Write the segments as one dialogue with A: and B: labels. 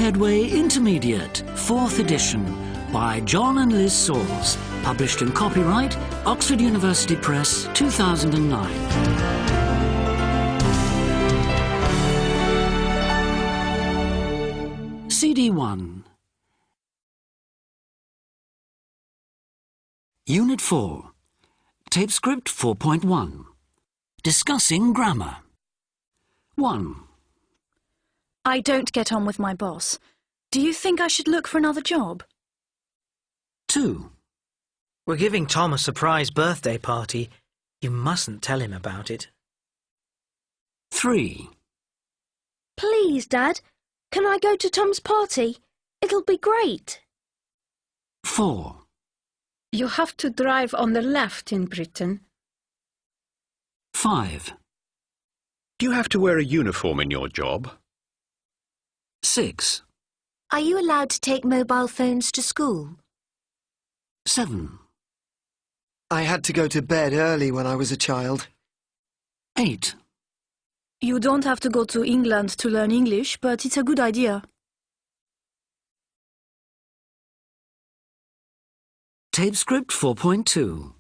A: Headway Intermediate, 4th edition, by John and Liz Sauls, published in copyright, Oxford University Press, 2009. CD1. Unit 4. Tape script 4.1. Discussing grammar. 1.
B: I don't get on with my boss. Do you think I should look for another job?
A: 2.
C: We're giving Tom a surprise birthday party. You mustn't tell him about it.
A: 3.
D: Please, Dad, can I go to Tom's party? It'll be great.
A: 4.
E: You have to drive on the left in Britain.
A: 5.
F: Do you have to wear a uniform in your job?
A: 6.
D: Are you allowed to take mobile phones to school?
A: 7.
G: I had to go to bed early when I was a child.
A: 8.
B: You don't have to go to England to learn English, but it's a good idea.
A: Tape script 4.2.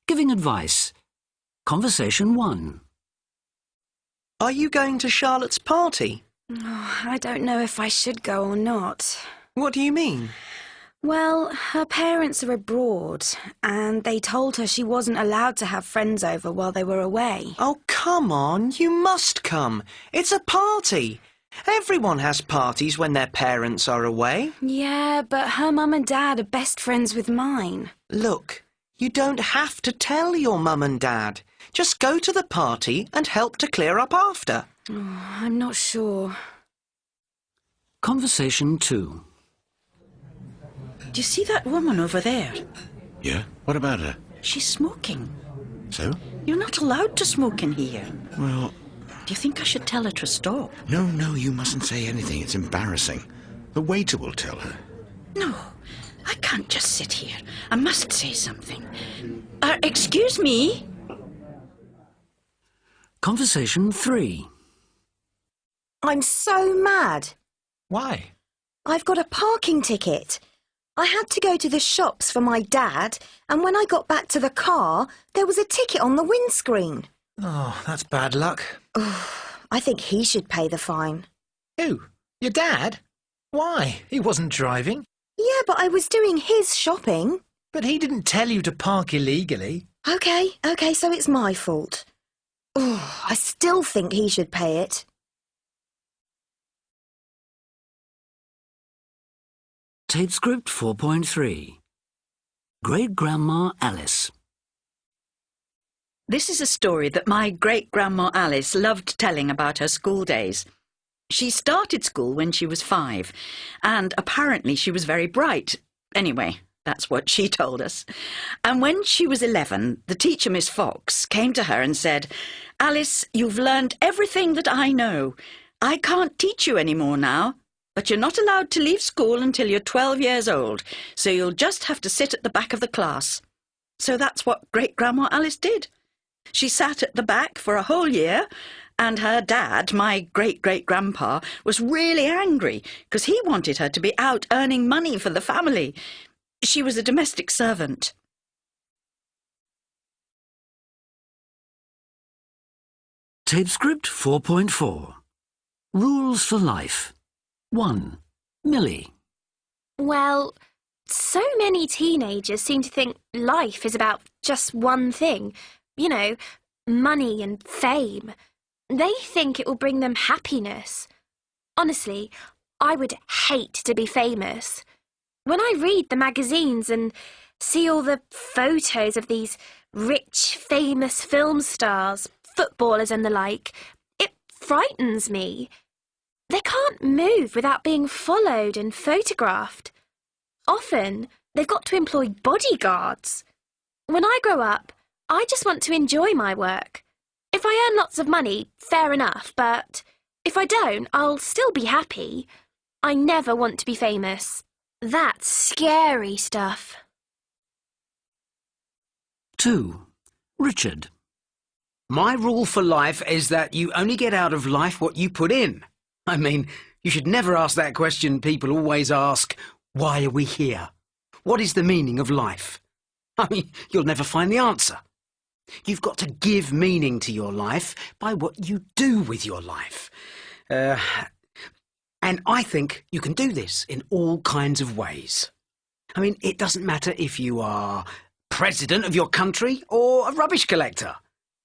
A: Giving advice. Conversation 1.
C: Are you going to Charlotte's party?
H: Oh, I don't know if I should go or not.
C: What do you mean?
H: Well, her parents are abroad, and they told her she wasn't allowed to have friends over while they were away.
C: Oh, come on, you must come. It's a party. Everyone has parties when their parents are away.
H: Yeah, but her mum and dad are best friends with mine.
C: Look, you don't have to tell your mum and dad. Just go to the party and help to clear up after.
H: Oh, I'm not sure.
A: Conversation 2.
I: Do you see that woman over there?
J: Yeah? What about her?
I: She's smoking.
J: So?
I: You're not allowed to smoke in here.
J: Well...
I: Do you think I should tell her to stop?
J: No, you mustn't say anything. It's embarrassing. The waiter will tell her.
I: No, I can't just sit here. I must say something. Excuse me?
A: Conversation 3.
D: I'm so mad.
C: Why?
D: I've got a parking ticket. I had to go to the shops for my dad, and when I got back to the car, there was a ticket on the windscreen.
C: Oh, that's bad luck.
D: I think he should pay the fine.
C: Who? Your dad? Why? He wasn't driving.
D: Yeah, but I was doing his shopping.
C: But he didn't tell you to park illegally.
D: Okay, so it's my fault. I still think he should pay it.
A: Tape script 4.3. Great-Grandma Alice.
I: This is a story that my great-grandma Alice loved telling about her school days. She started school when she was 5, and apparently she was very bright. Anyway, that's what she told us. And when she was 11, the teacher, Miss Fox, came to her and said, "Alice, you've learned everything that I know. I can't teach you any more now, but you're not allowed to leave school until you're 12 years old, so you'll just have to sit at the back of the class." So that's what Great-Grandma Alice did. She sat at the back for a whole year, and her dad, my great-great-grandpa, was really angry because he wanted her to be out earning money for the family. She was a domestic servant.
A: Tape script 4.4. Rules for life. 1. Millie.
D: Well, so many teenagers seem to think life is about just one thing. You know, money and fame. They think it will bring them happiness. Honestly, I would hate to be famous. When I read the magazines and see all the photos of these rich, famous film stars, footballers and the like, it frightens me. They can't move without being followed and photographed. Often, they've got to employ bodyguards. When I grow up, I just want to enjoy my work. If I earn lots of money, fair enough, but if I don't, I'll still be happy. I never want to be famous. That's scary stuff.
A: 2. Richard.
K: My rule for life is that you only get out of life what you put in. I mean, You should never ask that question people always ask. Why are we here? What is the meaning of life? I mean, you'll never find the answer. You've got to give meaning to your life by what you do with your life. And I think you can do this in all kinds of ways. I mean, it doesn't matter if you are president of your country or a rubbish collector.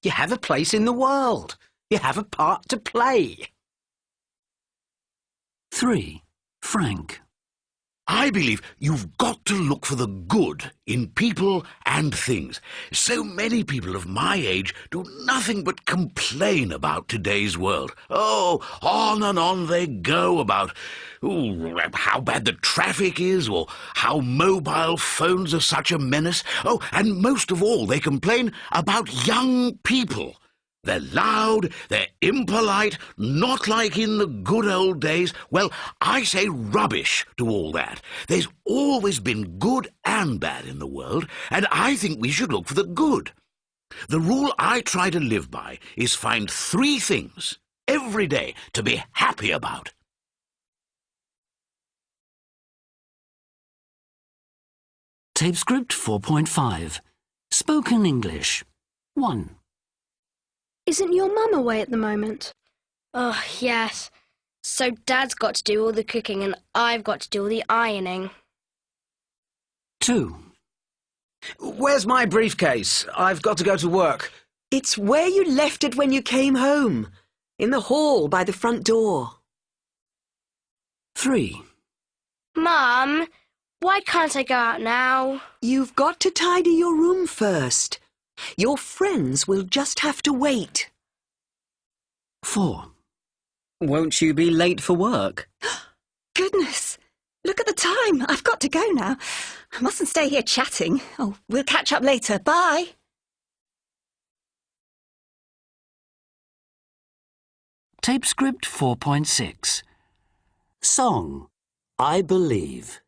K: You have a place in the world. You have a part to play.
A: 3. Frank.
J: I believe you've got to look for the good in people and things. So many people of my age do nothing but complain about today's world. Oh, on and on they go about how bad the traffic is, or how mobile phones are such a menace. Oh, and most of all, they complain about young people. They're loud, they're impolite, not like in the good old days. Well, I say rubbish to all that. There's always been good and bad in the world, and I think we should look for the good. The rule I try to live by is find 3 things every day to be happy about.
A: Tape script 4.5. Spoken English. 1.
L: Isn't your mum away at the moment?
M: Oh, yes. So Dad's got to do all the cooking and I've got to do all the ironing.
A: 2.
K: Where's my briefcase? I've got to go to work.
N: It's where you left it when you came home. In the hall by the front door.
A: 3.
M: Mum, why can't I go out now?
N: You've got to tidy your room first. Your friends will just have to wait.
A: 4.
O: Won't you be late for work?
P: Goodness! Look at the time. I've got to go now. I mustn't stay here chatting. Oh, we'll catch up later. Bye.
A: Tape script 4.6. Song, I Believe.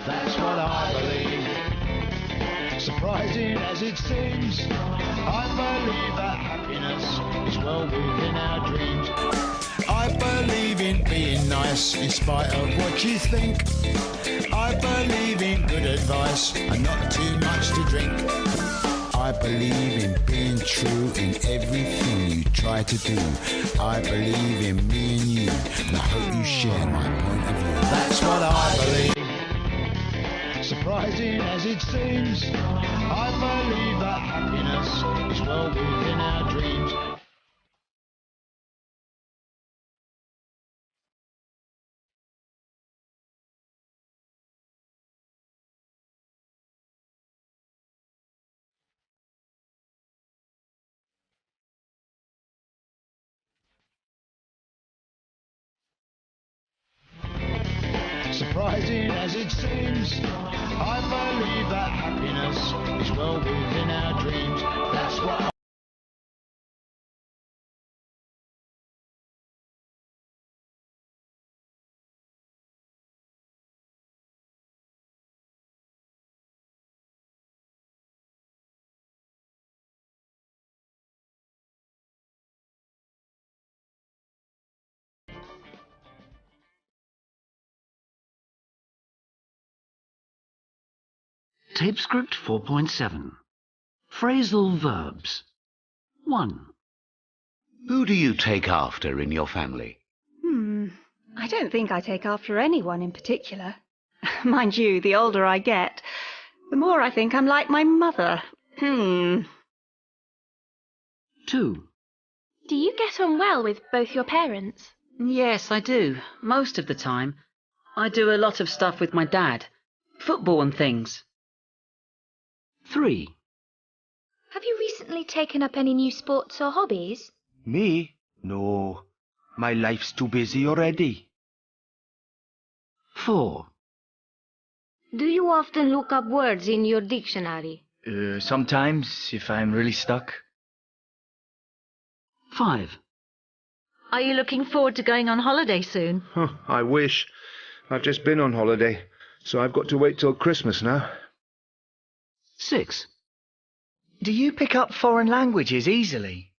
Q: That's what I believe. Surprising as it seems, I believe that happiness is well within our dreams. I believe in being nice in spite of what you think. I believe in good advice and not too much to drink. I believe in being true in everything you try to do. I believe in me and you, and I hope you share my point of view. That's what I believe. Surprising as it seems, I believe that happiness is well within our dreams. Surprising as it seems, I believe that happiness is well within our dreams. That's what
A: Tape script 4.7. Phrasal verbs. 1.
R: Who do you take after in your family?
S: I don't think I take after anyone in particular. Mind you, the older I get, the more I think I'm like my mother.
A: 2.
D: Do you get on well with both your parents?
O: Yes, I do. Most of the time. I do a lot of stuff with my dad. Football and things.
A: 3.
T: Have you recently taken up any new sports or hobbies?
U: Me? No. My life's too busy already.
A: 4.
T: Do you often look up words in your dictionary?
U: Sometimes, if I'm really stuck.
A: 5.
V: Are you looking forward to going on holiday soon?
W: I wish. I've just been on holiday, so I've got to wait till Christmas now.
A: 6.
U: Do you pick up foreign languages easily?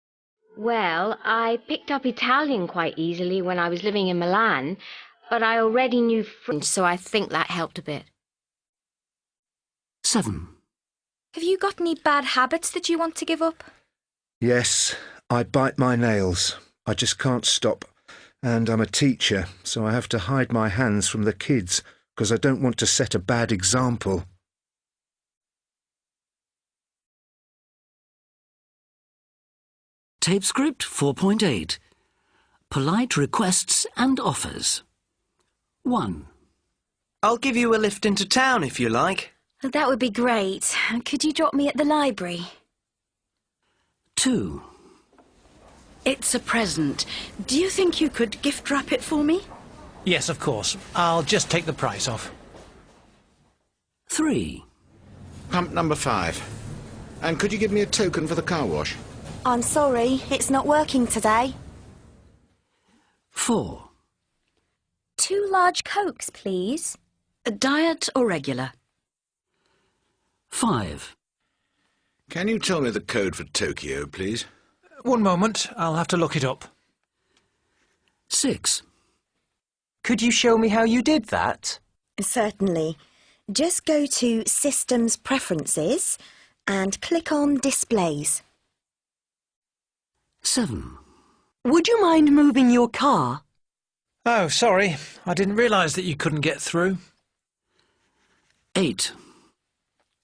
T: Well, I picked up Italian quite easily when I was living in Milan, but I already knew French, so I think that helped a bit.
A: 7.
B: Have you got any bad habits that you want to give up?
W: Yes, I bite my nails. I just can't stop. And I'm a teacher, so I have to hide my hands from the kids, because I don't want to set a bad example.
A: Tape script 4.8. Polite requests and offers. 1.
C: I'll give you a lift into town if you like.
B: That would be great. Could you drop me at the library?
A: 2.
I: It's a present. Do you think you could gift wrap it for me?
X: Yes, of course. I'll just take the price off.
A: 3.
F: Pump number 5. And could you give me a token for the car wash?
H: I'm sorry, it's not working today.
A: 4.
B: 2 large Cokes, please.
I: A diet or regular?
A: 5.
F: Can you tell me the code for Tokyo, please?
X: One moment, I'll have to look it up.
A: 6.
C: Could you show me how you did that?
H: Certainly. Just go to Systems Preferences and click on Displays.
A: 7.
N: Would you mind moving your car?
X: Oh, sorry. I didn't realise that you couldn't get through.
A: 8.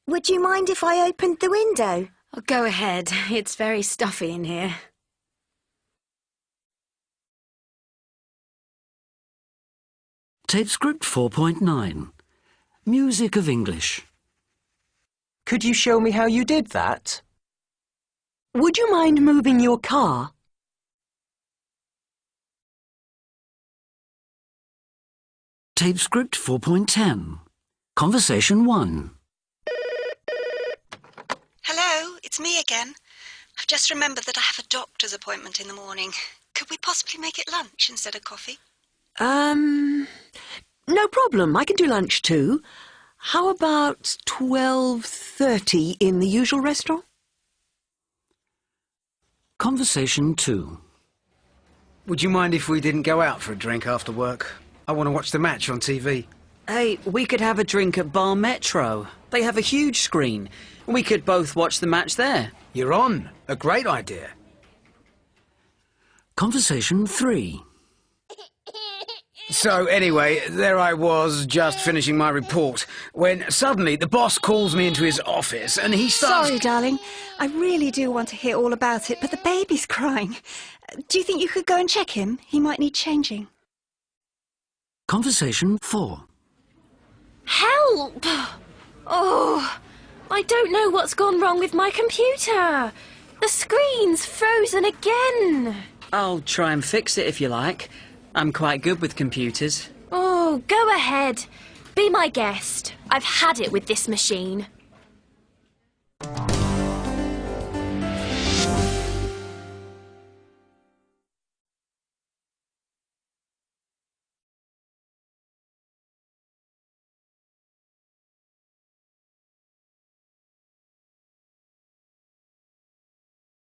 H: Would you mind if I opened the window?
B: Oh, go ahead. It's very stuffy in here.
A: Tape script 4.9. Music of English.
C: Could you show me how you did that?
N: Would you mind moving your car?
A: Tape script 4.10. Conversation 1.
Y: Hello, it's me again. I've just remembered that I have a doctor's appointment in the morning. Could we possibly make it lunch instead of coffee?
N: No problem. I can do lunch too. How about 12:30 in the usual restaurant?
A: Conversation 2.
K: Would you mind if we didn't go out for a drink after work? I want to watch the match on TV.
I: Hey, we could have a drink at Bar Metro. They have a huge screen. We could both watch the match there.
K: You're on. A great idea.
A: Conversation 3.
K: So anyway, there I was, just finishing my report, when suddenly the boss calls me into his office and he starts...
P: Sorry, darling. I really do want to hear all about it, but the baby's crying. Do you think you could go and check him? He might need changing.
A: Conversation 4.
D: Help! Oh, I don't know what's gone wrong with my computer. The screen's frozen again.
I: I'll try and fix it if you like. I'm quite good with computers.
D: Oh, go ahead. Be my guest. I've had it with this machine.